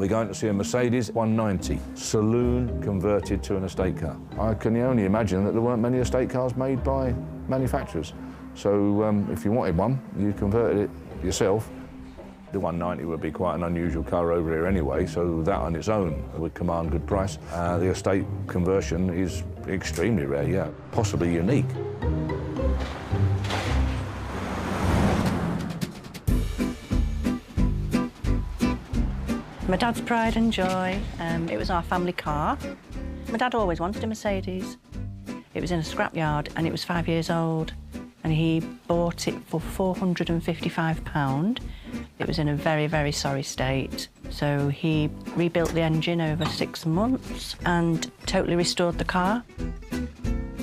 We're going to see a Mercedes 190, Saloon converted to an estate car. I can only imagine that there weren't many estate cars made by manufacturers. So if you wanted one, you converted it yourself. The 190 would be quite an unusual car over here anyway, so that on its own would command good price. The estate conversion is extremely rare, yeah, possibly unique. My dad's pride and joy. It was our family car. My dad always wanted a Mercedes. It was in a scrapyard and it was 5 years old. And he bought it for £455. It was in a very, very sorry state. So he rebuilt the engine over 6 months and totally restored the car.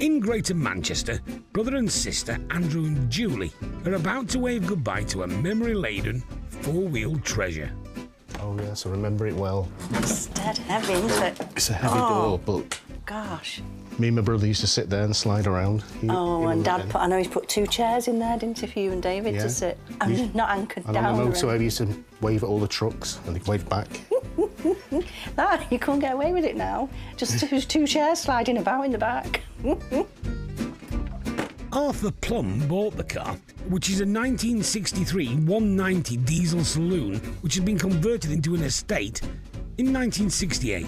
In Greater Manchester, brother and sister Andrew and Julie are about to wave goodbye to a memory-laden four-wheeled treasure. Oh, yes, I remember it well. It's dead heavy, isn't it? It's a heavy door, but... Gosh. Me and my brother used to sit there and slide around. And Dad I know he's put 2 chairs in there, didn't he, for you and David to sit? I'm not anchored down. And on the motorway, we used to wave at all the trucks, and they'd wave back. You couldn't get away with it now. Just 2 chairs sliding about in the back. Arthur Plum bought the car, which is a 1963 190 diesel saloon, which had been converted into an estate in 1968.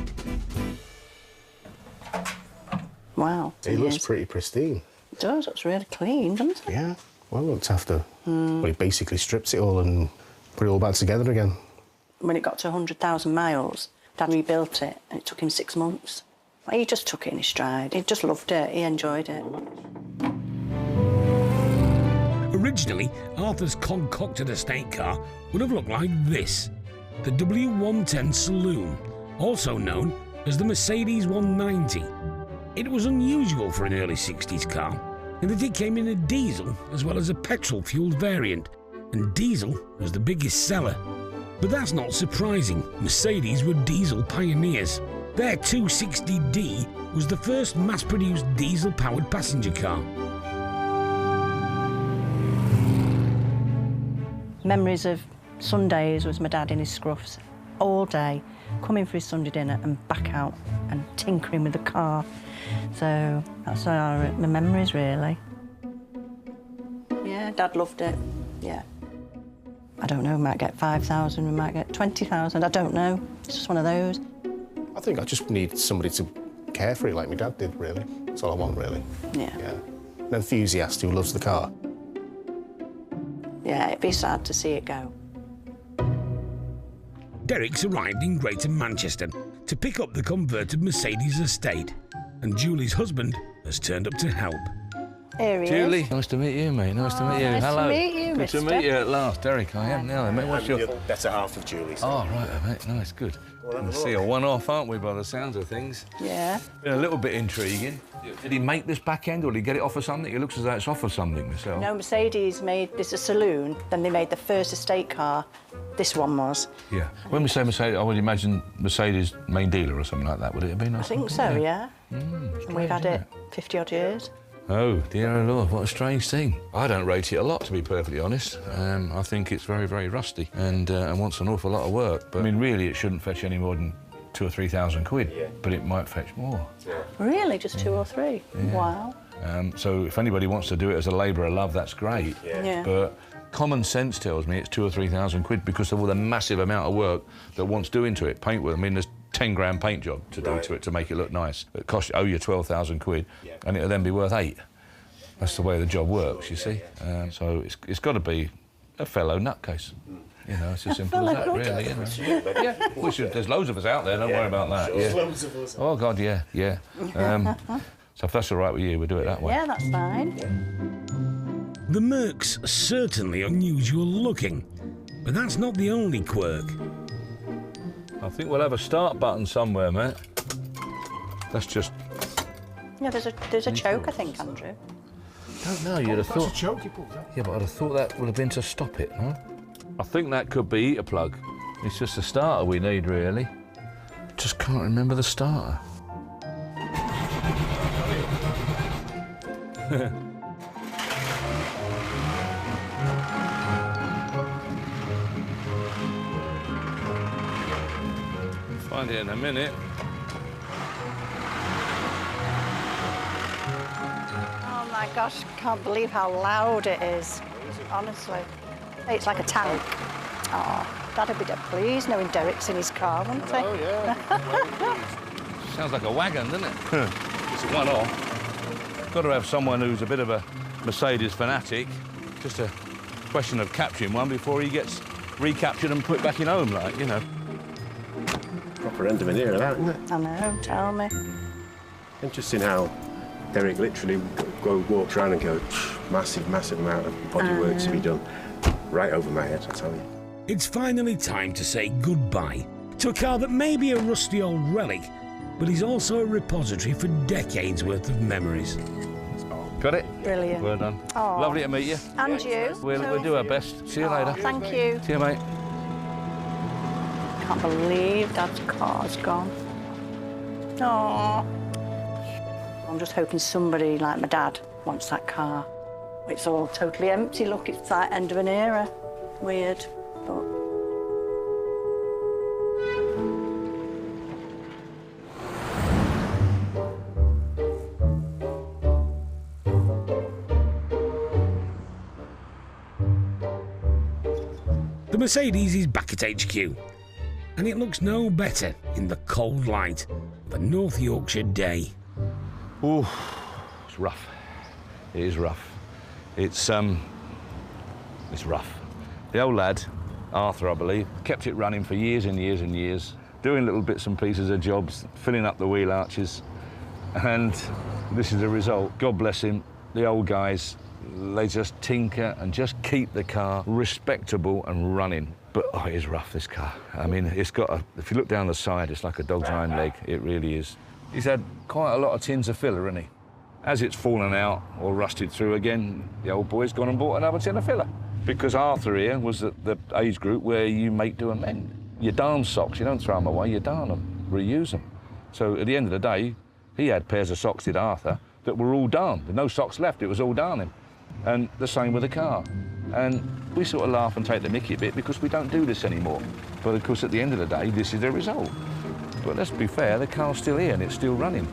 Wow. It looks pretty pristine. It does. Looks really clean, doesn't it? Yeah. Well looked after. Well, he basically strips it all and put it all back together again. When it got to 100,000 miles, Dad rebuilt it, and it took him 6 months. He just took it in his stride. He just loved it. He enjoyed it. Originally, Arthur's concocted estate car would have looked like this, the W110 Saloon, also known as the Mercedes 190. It was unusual for an early 60s car, in that it came in a diesel as well as a petrol-fuelled variant, and diesel was the biggest seller. But that's not surprising. Mercedes were diesel pioneers. Their 260D was the first mass-produced diesel-powered passenger car. Memories of Sundays was my dad in his scruffs all day, coming for his Sunday dinner and back out and tinkering with the car. So that's my memories, really. Yeah, Dad loved it, yeah. I don't know, we might get 5,000, we might get 20,000, I don't know. It's just one of those. I think I just need somebody to care for it like my dad did, really. That's all I want, really. Yeah. An enthusiast who loves the car. Yeah, it'd be sad to see it go. Derek's arrived in Greater Manchester to pick up the converted Mercedes estate, and Julie's husband has turned up to help. Here he Julie, is. Nice to meet you, mate. Nice to meet you. Nice Hello. to meet you, Good mister. to meet you at last, Derek. I am now. Mate, what's your... better half of Julie. Oh, right, mate. Nice, good. We'll see a one-off, aren't we, by the sounds of things? Yeah. Been a little bit intriguing. Did he make this back end, or did he get it off of something? It looks as though it's off of something myself. No, Mercedes made this a saloon, then they made the first estate car. This one was. Yeah. When we say Mercedes, I would imagine Mercedes main dealer or something like that, would it have been? I think so, yeah. Strange, And we've had it isn't 50-odd years. Oh, dear oh Lord, what a strange thing. I don't rate it a lot, to be perfectly honest. I think it's very, very rusty and wants an awful lot of work. But, I mean, really, it shouldn't fetch any more than 2,000 or 3,000 quid, but it might fetch more. Really? Just 2 or 3? Yeah. Wow. So if anybody wants to do it as a labour of love, that's great. Yeah. But common sense tells me it's 2,000 or 3,000 quid because of all the massive amount of work that wants doing to it. Paint with, I mean, there's 10 grand paint job to do to it to make it look nice. It costs you 12,000 quid, and it'll then be worth 8. That's the way the job works, you see. So it's got to be a fellow nutcase. You know, it's as simple as that, really. You know. Yeah, there's loads of us out there. Don't worry about that. Yeah. Loads of us. Oh God, yeah. So if that's all right with you, we'll do it that way. Yeah, that's fine. The Merc's certainly unusual looking, but that's not the only quirk. I think we'll have a start button somewhere, mate. That's just... Yeah, there's a choke, I think, Andrew. Don't know, you'd have thought... That's a choke you pulled out. Yeah, but I'd have thought that would have been to stop it, no? I think that could be a plug. It's just a starter we need, really. Just can't remember the starter. Find it in a minute. Oh my gosh, can't believe how loud it is. Honestly. It's like a tank. Oh, Dad'd be dead pleased knowing Derek's in his car, wouldn't he? Oh, yeah. Sounds like a wagon, doesn't it? It's a one-off. Got to have someone who's a bit of a Mercedes fanatic. Just a question of capturing one before he gets recaptured and put back in home, like, you know. Proper end of an era, that, isn't it? I know, tell me. Interesting how Derek literally walks around and goes, massive amount of bodywork to be done. Right over my head, I tell you. It's finally time to say goodbye to a car that may be a rusty old relic, but is also a repository for decades worth of memories. Got it? Brilliant. Well done. Oh. Lovely to meet you. And you. We'll do our best. See you later. Thank you. See you, mate. Can't believe Dad's car's gone. Oh. I'm just hoping somebody like my dad wants that car. It's all totally empty. Look, it's like end of an era. Weird, but... The Mercedes is back at HQ, and it looks no better in the cold light of a North Yorkshire day. Ooh, it's rough. It is rough. It's rough. The old lad, Arthur, I believe, kept it running for years and years and years, doing little bits and pieces of jobs, filling up the wheel arches, and this is the result. God bless him, the old guys, they just tinker and just keep the car respectable and running. But, oh, it is rough, this car. I mean, it's got a, if you look down the side, it's like a dog's hind leg. It really is. He's had quite a lot of tins of filler, hasn't he? As it's fallen out or rusted through again, the old boy's gone and bought another tin of filler. Because Arthur here was at the age group where you make do and mend. You darn socks, you don't throw them away, you darn them, reuse them. So at the end of the day, he had pairs of socks, did Arthur, that were all darned. There's no socks left, it was all darning. And the same with the car. And we sort of laugh and take the mickey a bit because we don't do this anymore. But of course, at the end of the day, this is the result. But let's be fair, the car's still here and it's still running.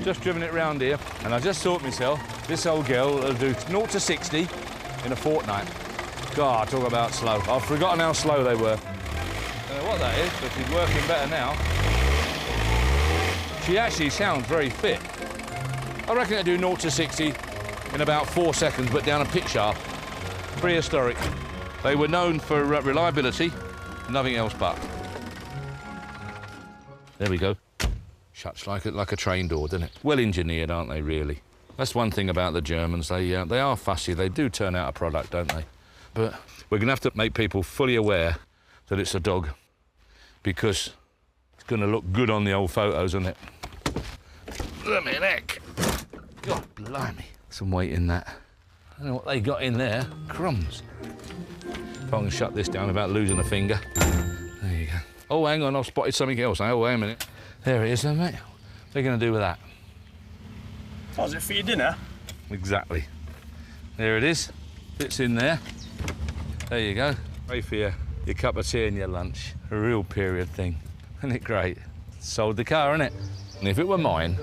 Just driven it round here, and I just thought to myself, this old girl will do 0 to 60 in a fortnight. God, talk about slow. I've forgotten how slow they were. I don't know what that is, but she's working better now. She actually sounds very fit. I reckon it'll do 0 to 60 in about 4 seconds, but down a pit shaft. Prehistoric. They were known for reliability, nothing else but. There we go. Shuts like a train door, doesn't it? Well engineered, aren't they, really? That's one thing about the Germans. They are fussy. They do turn out a product, don't they? But we're going to have to make people fully aware that it's a dog, because it's going to look good on the old photos, isn't it? Let me neck. God blimey. Some weight in that. I don't know what they got in there. Crumbs. If I can shut this down without losing a finger. There you go. Oh, hang on, I've spotted something else. Oh, wait a minute. There it is then, mate. What are you going to do with that? Oh, is it for your dinner? Exactly. There it is. Fits in there. There you go. Pay for your cup of tea and your lunch. A real period thing. Isn't it great? Sold the car, innit? And if it were mine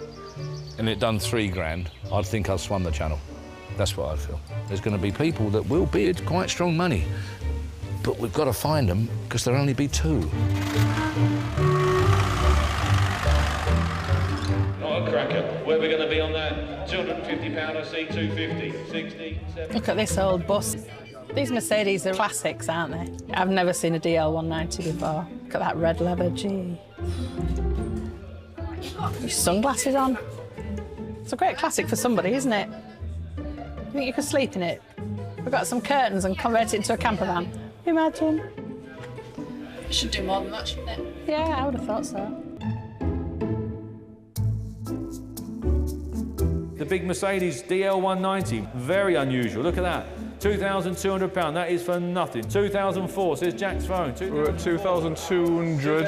and it done 3 grand, I'd think I'd swum the channel. That's what I'd feel. There's going to be people that will bid quite strong money, but we've got to find them because there'll only be 2. Cracker. Where are we going to be on that? £250 a C250, 60, 70. Look at this old bus. These Mercedes are classics, aren't they? I've never seen a DL190 before. Look at that red leather, gee. Your sunglasses on. It's a great classic for somebody, isn't it? You think you could sleep in it? We've got some curtains and convert it into a camper van. Imagine. It should do more than that, shouldn't it? Yeah, I would have thought so. The big Mercedes DL190, very unusual. Look at that. £2,200. That is for nothing. 2004 says Jack's phone. We're at 2,200.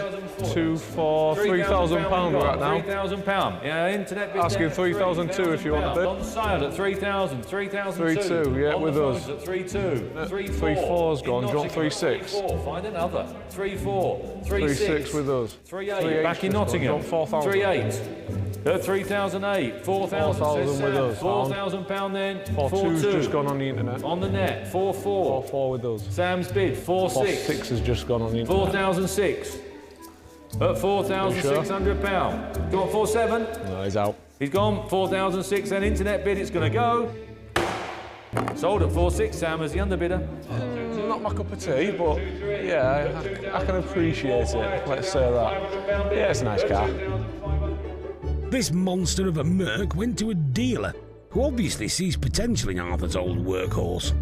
2,400, £3,000 we're at now. £3,000. Yeah, internet bid. Asking 3,002 if you want to bid. On sale at 3,000. 3,002. 3,200, yeah, on with the us. At 3,200. 3,400's gone. Do you want 3,600? Find another. 3,400. 3,600 with us. 3,800. Back in Nottingham. 4,000. 3,800. At 3,008. 4,000. 4,000 with us. £4,000 then. 4,200's just gone on the internet. On the net. 4,400. 4,400 with us. Sam's bid. 4,600. 4,600 has just gone on the internet. 4,600. At £4,600. Do you want 4,700? No, he's out. He's gone. 4,600. Then internet bid. It's going to go. Sold at 4,600. Sam as the underbidder. Not my cup of tea, but yeah, I can appreciate it. Let's say that. Yeah, it's a nice car. This monster of a Merc went to a dealer who obviously sees potential in Arthur's old workhorse.